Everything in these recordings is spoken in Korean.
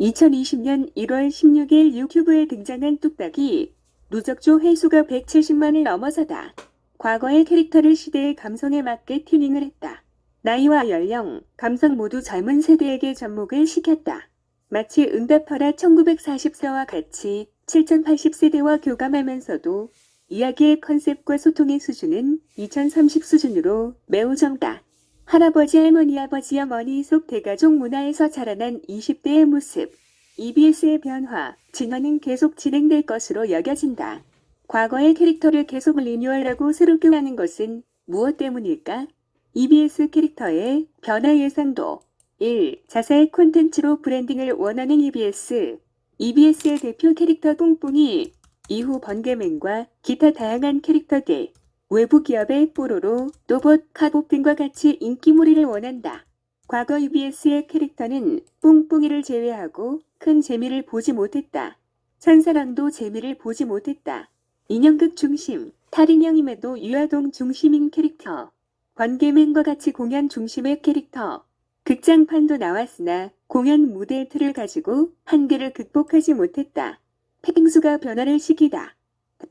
2020년 1월 16일 유튜브에 등장한 뚝딱이 누적조 회수가 170만을 넘어서다. 과거의 캐릭터를 시대의 감성에 맞게 튜닝을 했다. 나이와 연령, 감성 모두 젊은 세대에게 접목을 시켰다. 마치 응답하라 1944와 같이 7080세대와 교감하면서도 이야기의 컨셉과 소통의 수준은 2030 수준으로 매우 적다. 할아버지, 할머니, 아버지, 어머니 속 대가족 문화에서 자라난 20대의 모습, EBS의 변화, 진화는 계속 진행될 것으로 여겨진다. 과거의 캐릭터를 계속 리뉴얼하고 새롭게 하는 것은 무엇 때문일까? EBS 캐릭터의 변화 예상도 1. 자사의 콘텐츠로 브랜딩을 원하는 EBS. EBS의 대표 캐릭터 뿡뿡이 이후 번개맨과 기타 다양한 캐릭터들, 외부 기업의 뽀로로, 로봇, 카봇 등과 같이 인기몰이를 원한다. 과거 EBS의 캐릭터는 뿡뿡이를 제외하고 큰 재미를 보지 못했다. 천사랑도 재미를 보지 못했다. 인형극 중심, 탈인형임에도 유아동 중심인 캐릭터. 번개맨과 같이 공연 중심의 캐릭터. 극장판도 나왔으나 공연 무대의 틀을 가지고 한계를 극복하지 못했다. 펭수가 변화를 시키다.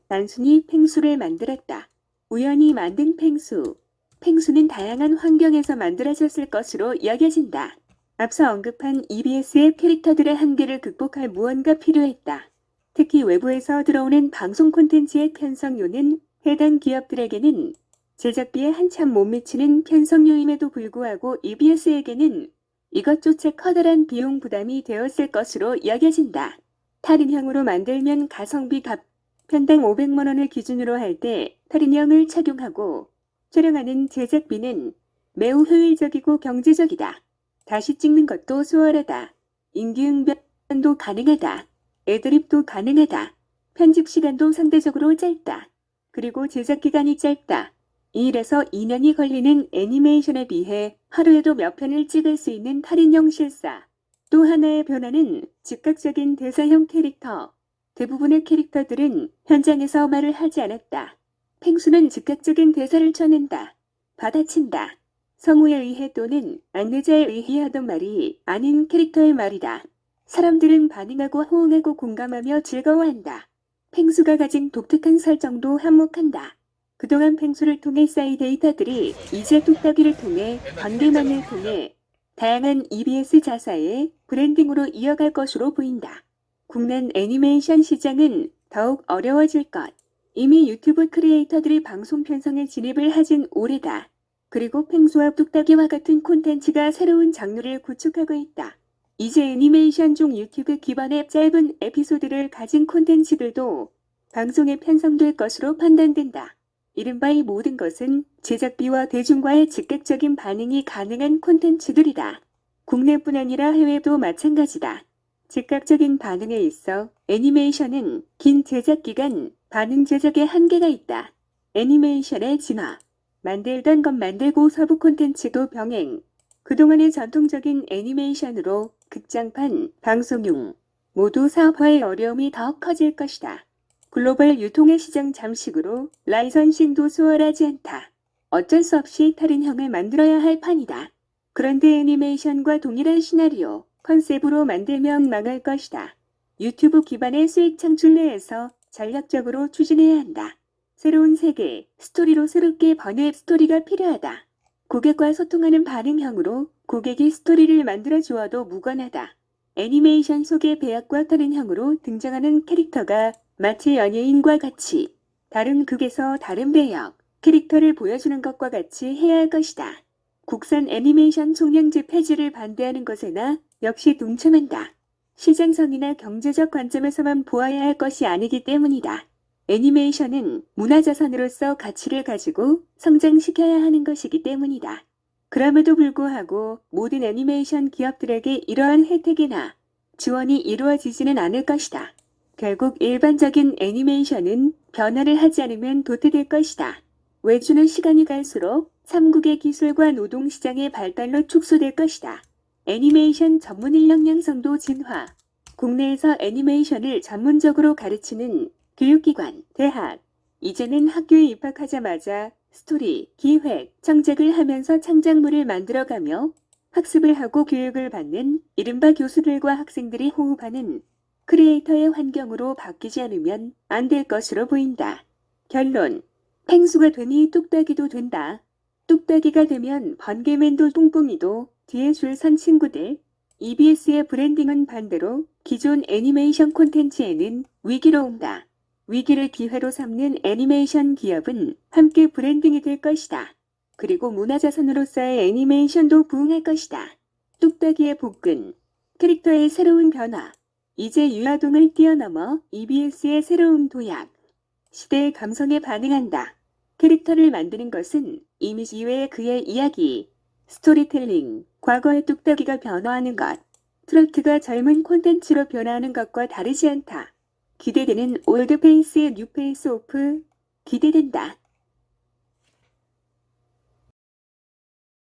단순히 펭수를 만들었다. 우연히 만든 펭수. 펭수는 다양한 환경에서 만들어졌을 것으로 여겨진다. 앞서 언급한 EBS의 캐릭터들의 한계를 극복할 무언가 필요했다. 특히 외부에서 들어오는 방송 콘텐츠의 편성료는 해당 기업들에게는 제작비에 한참 못 미치는 편성료임에도 불구하고 EBS에게는 이것조차 커다란 비용 부담이 되었을 것으로 여겨진다. 탈인형으로 만들면 가성비 편당 500만 원을 기준으로 할 때 탈인형을 착용하고 촬영하는 제작비는 매우 효율적이고 경제적이다. 다시 찍는 것도 수월하다. 임기응변도 가능하다. 애드립도 가능하다. 편집 시간도 상대적으로 짧다. 그리고 제작 기간이 짧다. 1에서 2년이 걸리는 애니메이션에 비해 하루에도 몇 편을 찍을 수 있는 탈인형 실사. 또 하나의 변화는 즉각적인 대사형 캐릭터. 대부분의 캐릭터들은 현장에서 말을 하지 않았다. 펭수는 즉각적인 대사를 쳐낸다. 받아친다. 성우에 의해 또는 안내자에 의해 하던 말이 아닌 캐릭터의 말이다. 사람들은 반응하고 호응하고 공감하며 즐거워한다. 펭수가 가진 독특한 설정도 한몫한다. 그동안 펭수를 통해 쌓인 데이터들이 이제 뚝딱이를 통해 번개만을 통해 다양한 EBS 자사의 브랜딩으로 이어갈 것으로 보인다. 국내 애니메이션 시장은 더욱 어려워질 것. 이미 유튜브 크리에이터들이 방송 편성에 진입을 하진 오래다. 그리고 펭수와 뚝딱이와 같은 콘텐츠가 새로운 장르를 구축하고 있다. 이제 애니메이션 중 유튜브 기반의 짧은 에피소드를 가진 콘텐츠들도 방송에 편성될 것으로 판단된다. 이른바 이 모든 것은 제작비와 대중과의 즉각적인 반응이 가능한 콘텐츠들이다. 국내뿐 아니라 해외도 마찬가지다. 즉각적인 반응에 있어 애니메이션은 긴 제작 기간, 반응 제작에 한계가 있다. 애니메이션의 진화. 만들던 것 만들고 서브 콘텐츠도 병행. 그동안의 전통적인 애니메이션으로 극장판, 방송용 모두 사업화의 어려움이 더 커질 것이다. 글로벌 유통의 시장 잠식으로 라이선싱도 수월하지 않다. 어쩔 수 없이 탈인형을 만들어야 할 판이다. 그런데 애니메이션과 동일한 시나리오, 컨셉으로 만들면 망할 것이다. 유튜브 기반의 수익 창출 내에서 전략적으로 추진해야 한다. 새로운 세계, 스토리로 새롭게 번외 스토리가 필요하다. 고객과 소통하는 반응형으로 고객이 스토리를 만들어 주어도 무관하다. 애니메이션 속의 배역과 탈인형으로 등장하는 캐릭터가 마치 연예인과 같이 다른 극에서 다른 배역, 캐릭터를 보여주는 것과 같이 해야 할 것이다. 국산 애니메이션 총량제 폐지를 반대하는 것에나 역시 동참한다. 시장성이나 경제적 관점에서만 보아야 할 것이 아니기 때문이다. 애니메이션은 문화자산으로서 가치를 가지고 성장시켜야 하는 것이기 때문이다. 그럼에도 불구하고 모든 애니메이션 기업들에게 이러한 혜택이나 지원이 이루어지지는 않을 것이다. 결국 일반적인 애니메이션은 변화를 하지 않으면 도태될 것이다. 외주는 시간이 갈수록 3국의 기술과 노동시장의 발달로 축소될 것이다. 애니메이션 전문 인력 양성도 진화. 국내에서 애니메이션을 전문적으로 가르치는 교육기관, 대학. 이제는 학교에 입학하자마자 스토리, 기획, 정책을 하면서 창작물을 만들어가며 학습을 하고 교육을 받는 이른바 교수들과 학생들이 호흡하는 크리에이터의 환경으로 바뀌지 않으면 안 될 것으로 보인다. 결론. 펭수가 되니 뚝딱이도 된다. 뚝딱이가 되면 번개맨도 뚱뚱이도 뒤에 줄 선 친구들. EBS의 브랜딩은 반대로 기존 애니메이션 콘텐츠에는 위기로 온다. 위기를 기회로 삼는 애니메이션 기업은 함께 브랜딩이 될 것이다. 그리고 문화자산으로서의 애니메이션도 부흥할 것이다. 뚝딱이의 복근. 캐릭터의 새로운 변화. 이제 유아동을 뛰어넘어 EBS의 새로운 도약. 시대의 감성에 반응한다. 캐릭터를 만드는 것은 이미지 이외의 그의 이야기, 스토리텔링, 과거의 뚝딱이가 변화하는 것, 트로트가 젊은 콘텐츠로 변화하는 것과 다르지 않다. 기대되는 올드페이스의 뉴페이스 오프. 기대된다.